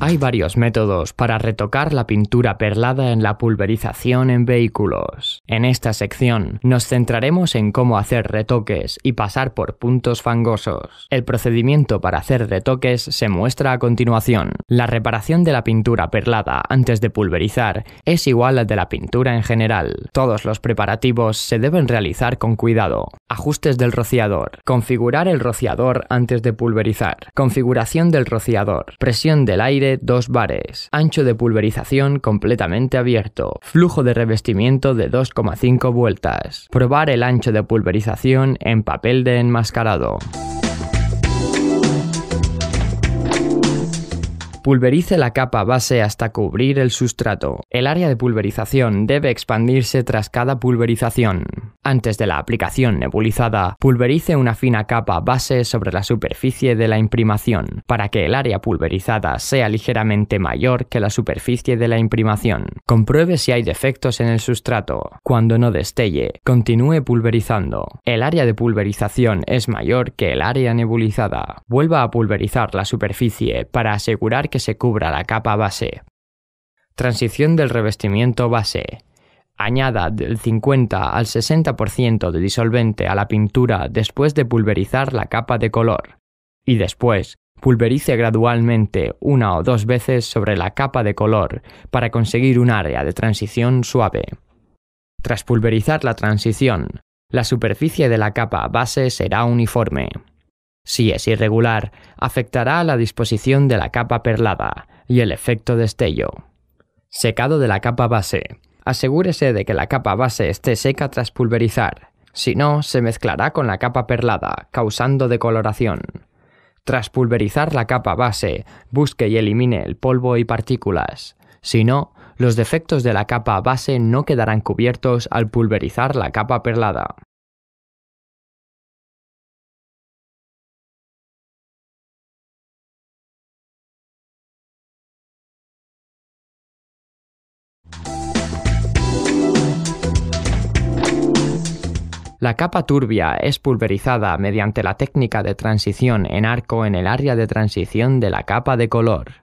Hay varios métodos para retocar la pintura perlada en la pulverización en vehículos. En esta sección nos centraremos en cómo hacer retoques y pasar por puntos fangosos. El procedimiento para hacer retoques se muestra a continuación. La reparación de la pintura perlada antes de pulverizar es igual al de la pintura en general. Todos los preparativos se deben realizar con cuidado. Ajustes del rociador. Configurar el rociador antes de pulverizar. Configuración del rociador. Presión del aire 2 bares. Ancho de pulverización completamente abierto. Flujo de revestimiento de 2,5 vueltas. Probar el ancho de pulverización en papel de enmascarado. Pulverice la capa base hasta cubrir el sustrato. El área de pulverización debe expandirse tras cada pulverización. Antes de la aplicación nebulizada, pulverice una fina capa base sobre la superficie de la imprimación, para que el área pulverizada sea ligeramente mayor que la superficie de la imprimación. Compruebe si hay defectos en el sustrato. Cuando no destelle, continúe pulverizando. El área de pulverización es mayor que el área nebulizada. Vuelva a pulverizar la superficie para asegurar que se cubra la capa base. Transición del revestimiento base. Añada del 50 al 60% de disolvente a la pintura después de pulverizar la capa de color. Y después, pulverice gradualmente 1 o 2 veces sobre la capa de color para conseguir un área de transición suave. Tras pulverizar la transición, la superficie de la capa base será uniforme. Si es irregular, afectará a la disposición de la capa perlada y el efecto destello. Secado de la capa base. Asegúrese de que la capa base esté seca tras pulverizar. Si no, se mezclará con la capa perlada, causando decoloración. Tras pulverizar la capa base, busque y elimine el polvo y partículas. Si no, los defectos de la capa base no quedarán cubiertos al pulverizar la capa perlada. La capa turbia es pulverizada mediante la técnica de transición en arco en el área de transición de la capa de color.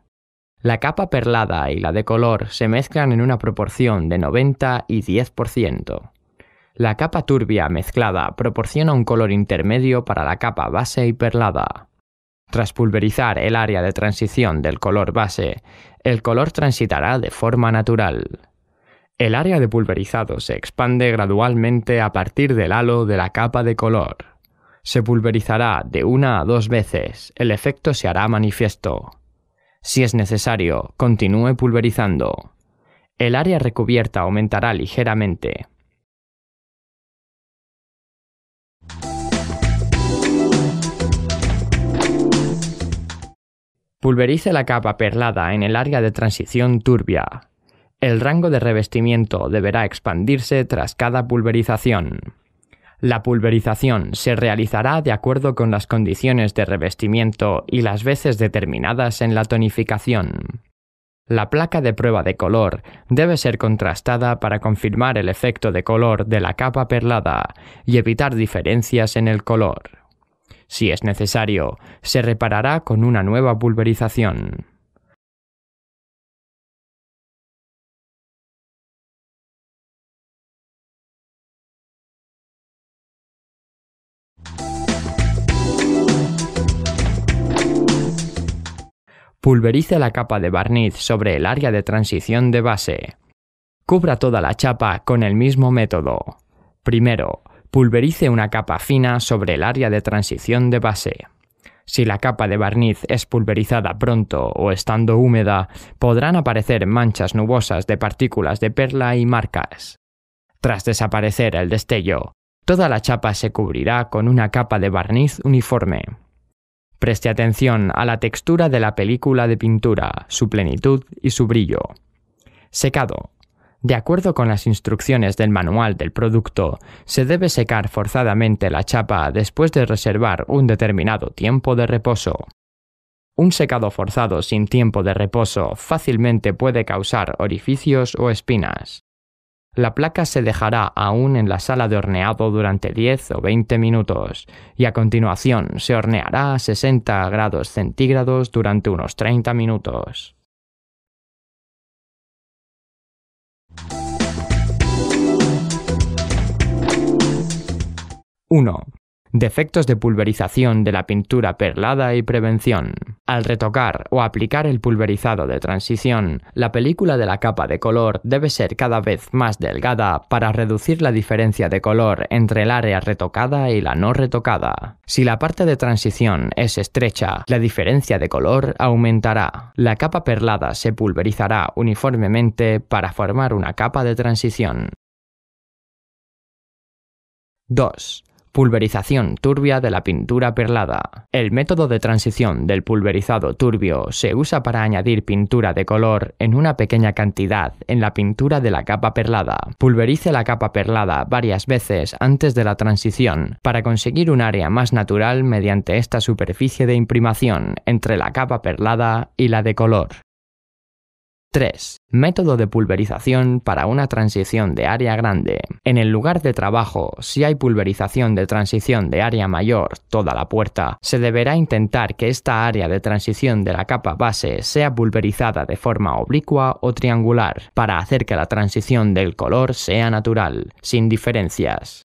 La capa perlada y la de color se mezclan en una proporción de 90 y 10%. La capa turbia mezclada proporciona un color intermedio para la capa base y perlada. Tras pulverizar el área de transición del color base, el color transitará de forma natural. El área de pulverizado se expande gradualmente a partir del halo de la capa de color. Se pulverizará de 1 a 2 veces, el efecto se hará manifiesto. Si es necesario, continúe pulverizando. El área recubierta aumentará ligeramente. Pulverice la capa perlada en el área de transición turbia. El rango de revestimiento deberá expandirse tras cada pulverización. La pulverización se realizará de acuerdo con las condiciones de revestimiento y las veces determinadas en la tonificación. La placa de prueba de color debe ser contrastada para confirmar el efecto de color de la capa perlada y evitar diferencias en el color. Si es necesario, se reparará con una nueva pulverización. Pulverice la capa de barniz sobre el área de transición de base. Cubra toda la chapa con el mismo método. Primero, pulverice una capa fina sobre el área de transición de base. Si la capa de barniz es pulverizada pronto o estando húmeda, podrán aparecer manchas nubosas de partículas de perla y marcas. Tras desaparecer el destello, toda la chapa se cubrirá con una capa de barniz uniforme. Preste atención a la textura de la película de pintura, su plenitud y su brillo. Secado. De acuerdo con las instrucciones del manual del producto, se debe secar forzadamente la chapa después de reservar un determinado tiempo de reposo. Un secado forzado sin tiempo de reposo fácilmente puede causar orificios o espinas. La placa se dejará aún en la sala de horneado durante 10 o 20 minutos y a continuación se horneará a 60 °C durante unos 30 minutos. 1. Defectos de pulverización de la pintura perlada y prevención. Al retocar o aplicar el pulverizado de transición, la película de la capa de color debe ser cada vez más delgada para reducir la diferencia de color entre el área retocada y la no retocada. Si la parte de transición es estrecha, la diferencia de color aumentará. La capa perlada se pulverizará uniformemente para formar una capa de transición. 2. Pulverización turbia de la pintura perlada. El método de transición del pulverizado turbio se usa para añadir pintura de color en una pequeña cantidad en la pintura de la capa perlada. Pulverice la capa perlada varias veces antes de la transición para conseguir un área más natural mediante esta superficie de imprimación entre la capa perlada y la de color. 3. Método de pulverización para una transición de área grande. En el lugar de trabajo, si hay pulverización de transición de área mayor, toda la puerta, se deberá intentar que esta área de transición de la capa base sea pulverizada de forma oblicua o triangular, para hacer que la transición del color sea natural, sin diferencias.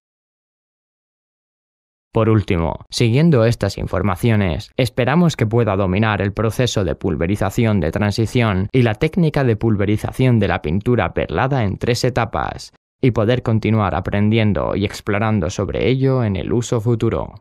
Por último, siguiendo estas informaciones, esperamos que pueda dominar el proceso de pulverización de transición y la técnica de pulverización de la pintura perlada en 3 etapas, y poder continuar aprendiendo y explorando sobre ello en el uso futuro.